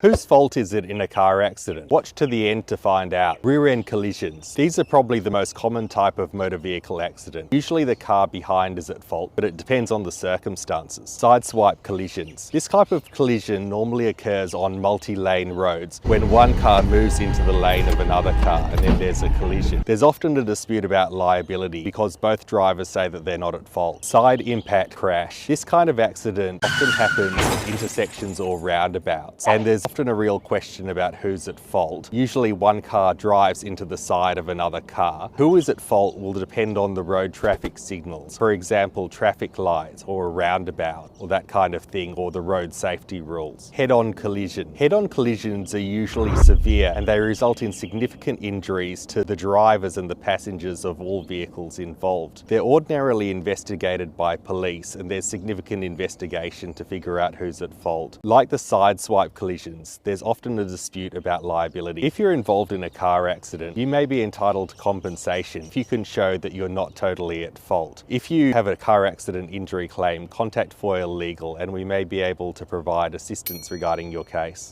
Whose fault is it in a car accident? Watch to the end to find out. Rear-end collisions. These are probably the most common type of motor vehicle accident. Usually the car behind is at fault, but it depends on the circumstances. Sideswipe collisions. This type of collision normally occurs on multi-lane roads when one car moves into the lane of another car and then there's a collision. There's often a dispute about liability because both drivers say that they're not at fault. Side impact crash. This kind of accident often happens at intersections or roundabouts, and there's often a real question about who's at fault. Usually one car drives into the side of another car. Who is at fault will depend on the road traffic signals. For example, traffic lights or a roundabout or that kind of thing, or the road safety rules. Head-on collision. Head-on collisions are usually severe and they result in significant injuries to the drivers and the passengers of all vehicles involved. They're ordinarily investigated by police and there's significant investigation to figure out who's at fault. Like the sideswipe collisions, there's often a dispute about liability. If you're involved in a car accident, you may be entitled to compensation if you can show that you're not totally at fault. If you have a car accident injury claim, contact Foyle Legal and we may be able to provide assistance regarding your case.